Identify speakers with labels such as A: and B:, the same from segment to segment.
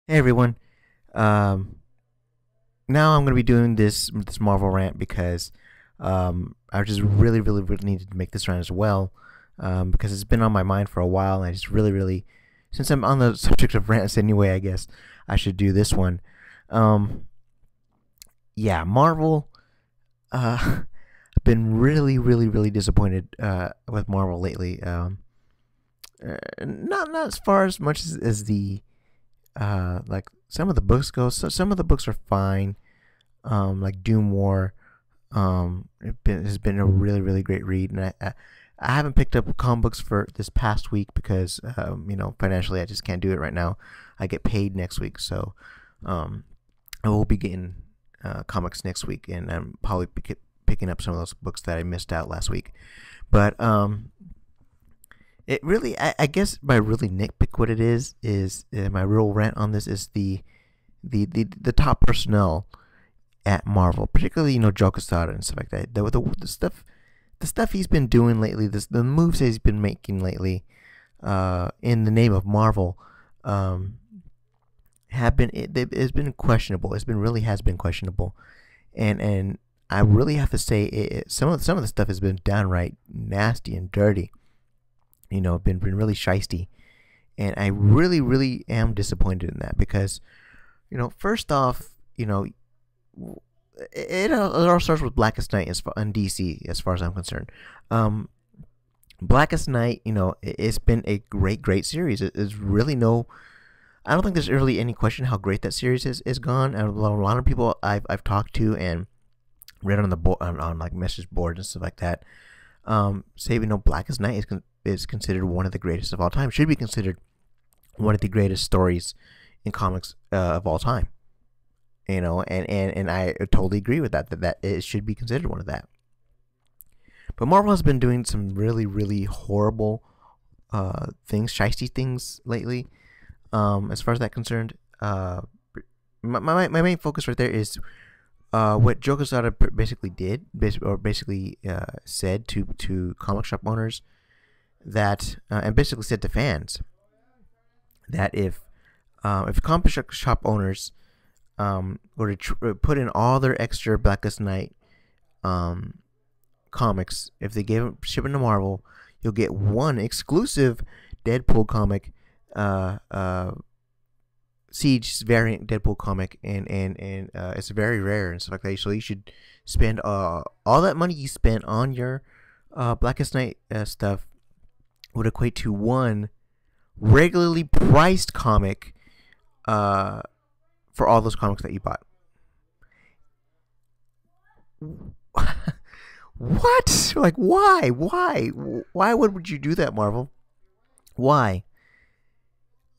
A: Hey everyone. Um, Now I'm gonna be doing this Marvel rant because I just really needed to make this rant as well, because it's been on my mind for a while, and I just really since I'm on the subject of rants anyway, I guess I should do this one. Um, yeah, Marvel. Been really disappointed with Marvel lately. Not as far as much as the like some of the books go. So some of the books are fine. Like Doom War. Has been a really great read, and I haven't picked up comic books for this past week because financially I just can't do it right now. I get paid next week, so I will be getting comics next week, and I'm probably picking up some of those books that I missed out last week. But it really, I guess my really nitpick what it is my real rant on this is the top personnel at Marvel, particularly Joe Quesada and stuff like that. The stuff he's been doing lately, the moves that he's been making lately, in the name of Marvel, have been it's been questionable. It's been really has been questionable, and I really have to say some of the stuff has been downright nasty and dirty. Been really shisty, and I really am disappointed in that because, first off, it all starts with Blackest Night in DC, as far as I'm concerned. Blackest Night, it's been a great series. It's really I don't think there's really any question how great that series is gone. And a lot of people I've talked to and read on the board on like message boards and stuff like that, say Blackest Night is considered one of the greatest of all time. Should be considered one of the greatest stories in comics of all time. And I totally agree with that it should be considered one of that. But Marvel has been doing some really horrible things, shisty things lately. As far as that concerned, my main focus right there is what Joe Quesada basically did, basically said to comic shop owners that, and basically said to fans that if comic shop owners were to put in all their extra Blackest Night comics, if they gave them shipping to Marvel, you'll get one exclusive Deadpool comic, Siege variant Deadpool comic, and it's very rare and stuff like that. So you should spend all that money you spent on your Blackest Night stuff would equate to one regularly priced comic for all those comics that you bought. What? Like, why? Why would you do that, Marvel? Why?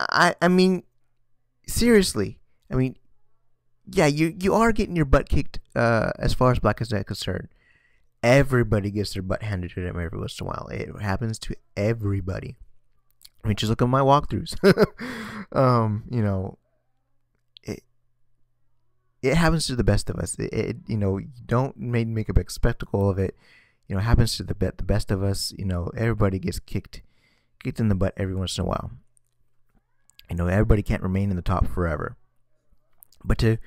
A: I mean, seriously. I mean, yeah, you are getting your butt kicked as far as Blackest Night is concerned. Everybody gets their butt handed to them every once in a while. It happens to everybody. I mean, just look at my walkthroughs. It happens to the best of us. You don't make a big spectacle of it. It happens to the best of us. Everybody gets kicked in the butt every once in a while. Everybody can't remain in the top forever. But to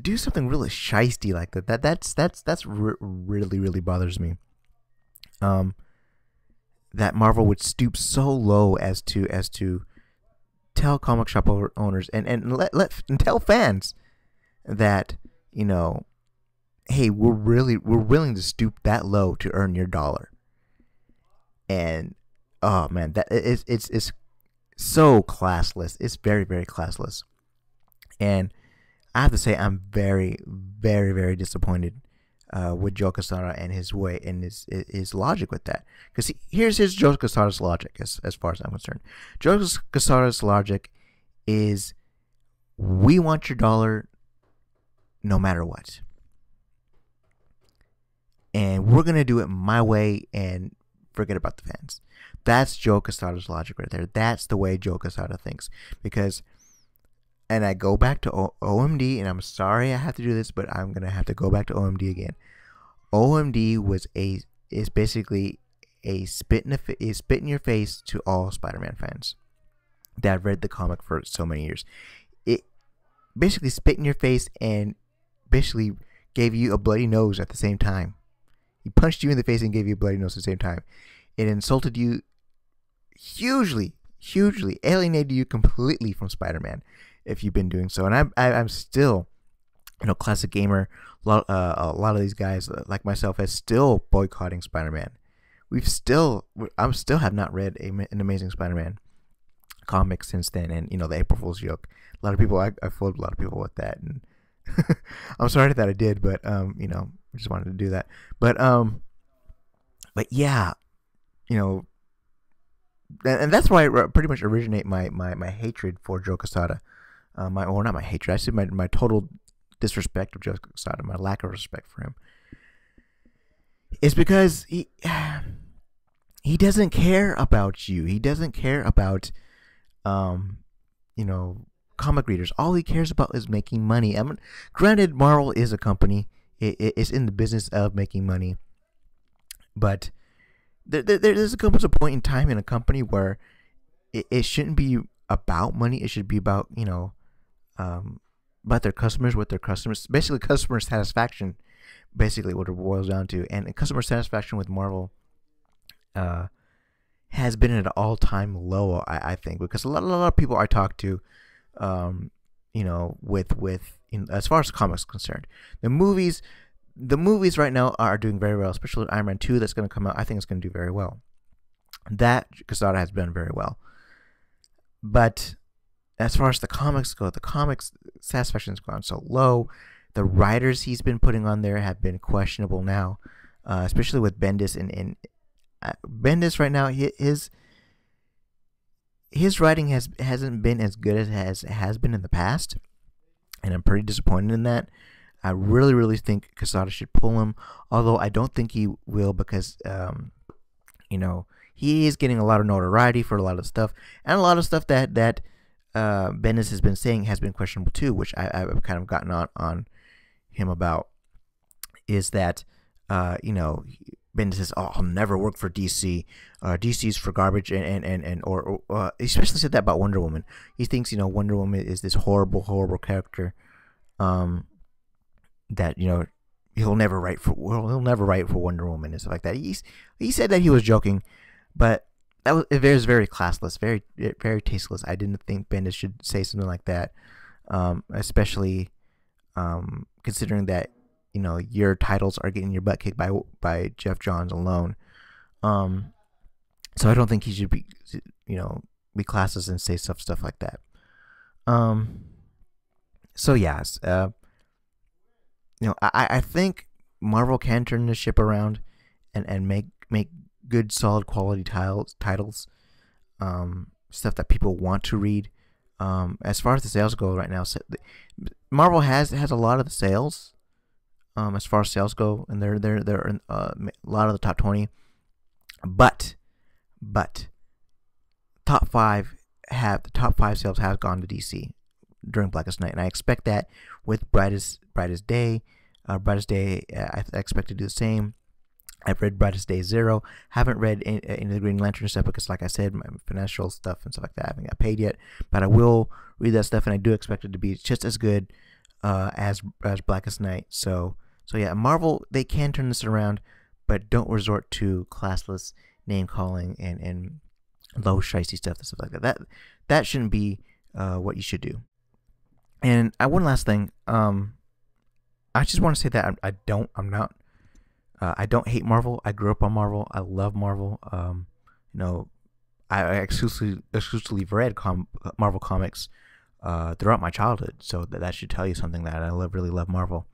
A: do something really shisty like that's really bothers me. That Marvel would stoop so low as to tell comic shop owners and tell fans that, hey, we're willing to stoop that low to earn your dollar. And oh man, that it's so classless. It's very classless. And I have to say I'm very disappointed with Joe Quesada and his way and his logic with that. Because here's Joe Quesada's logic as far as I'm concerned. Joe Quesada's logic is, we want your dollar no matter what. And we're going to do it my way and forget about the fans. That's Joe Quesada's logic right there. That's the way Joe Quesada thinks. Because, and I go back to OMD, and I'm sorry I have to do this, but I'm going to have to go back to OMD again. OMD is basically a spit in your face to all Spider-Man fans. that read the comic for so many years. It basically spit in your face and basically gave you a bloody nose at the same time. He punched you in the face and gave you a bloody nose at the same time. It insulted you hugely, alienated you completely from Spider-Man if you've been doing so. And I'm still, classic gamer. A lot of these guys like myself is still boycotting Spider-Man. I'm still have not read an Amazing Spider-Man comic since then, and the April Fool's joke. A lot of people, I fooled a lot of people with that, and I'm sorry that I did, but I just wanted to do that. But yeah, and that's why I pretty much originate my hatred for Joe Quesada. Not my hatred. I said my total disrespect of Joe Quesada, my lack of respect for him, is because he doesn't care about you. He doesn't care about comic readers. All he cares about is making money. I mean, granted, Marvel is a company. It's in the business of making money, but there's a point in time in a company where it shouldn't be about money. It should be about about their customers, with their customers, basically customer satisfaction, basically what it boils down to. And customer satisfaction with Marvel has been at an all-time low, I think, because a lot of people I talk to, as far as comics concerned, the movies right now are doing very well, especially Iron Man 2 that's going to come out. I think it's going to do very well. That Quesada has done very well. But as far as the comics go, the comics satisfaction has gone so low. The writers he's been putting on there have been questionable now, especially with Bendis. And Bendis right now, his writing hasn't been as good as it has been in the past, and I'm pretty disappointed in that. I really think Quesada should pull him, although I don't think he will, because he is getting a lot of notoriety for a lot of stuff, and a lot of stuff that Bendis has been saying has been questionable too, which I've kind of gotten on him about, is that Bendis says, "Oh, I'll never work for DC. DC's for garbage," or especially said that about Wonder Woman. He thinks Wonder Woman is this horrible character, that he'll never write for Wonder Woman and stuff like that. He said that he was joking, but that was very classless, very tasteless. I didn't think Bendis should say something like that, especially considering that your titles are getting your butt kicked by Jeff Johns alone. So I don't think he should be classless and say stuff like that. So yes, I think Marvel can turn the ship around and make good, solid quality titles, stuff that people want to read. As far as the sales go right now, Marvel has a lot of the sales. As far as sales go, and they're in a lot of the top 20, but top five sales have gone to DC during Blackest Night, and I expect that with Brightest Day. I expect to do the same. I've read Brightest Day 0. Haven't read any of the Green Lantern stuff because, like I said, my financial stuff and stuff like that, I haven't got paid yet. But I will read that stuff, and I do expect it to be just as good as Blackest Night. So yeah, Marvel, they can turn this around, but don't resort to classless name calling and low shicey stuff and stuff like that. That shouldn't be what you should do. And one last thing, I just want to say that I don't hate Marvel. I grew up on Marvel. I love Marvel. I exclusively read Marvel comics throughout my childhood, so that should tell you something, that I really love Marvel.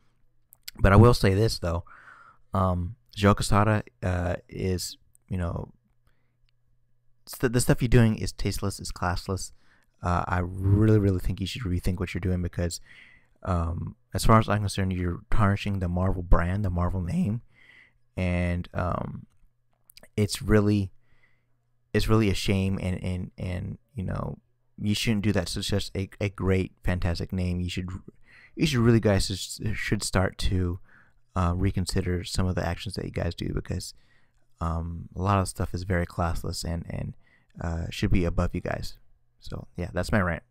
A: But I will say this though, Joe Quesada is the stuff you're doing is tasteless, is classless. I really think you should rethink what you're doing, because as far as I'm concerned, you're tarnishing the Marvel brand, the Marvel name, and it's really a shame, and you shouldn't do that. So it's just a great, fantastic name. You should really, guys, should start to reconsider some of the actions that you guys do, because a lot of stuff is very classless and should be above you guys. So yeah, that's my rant.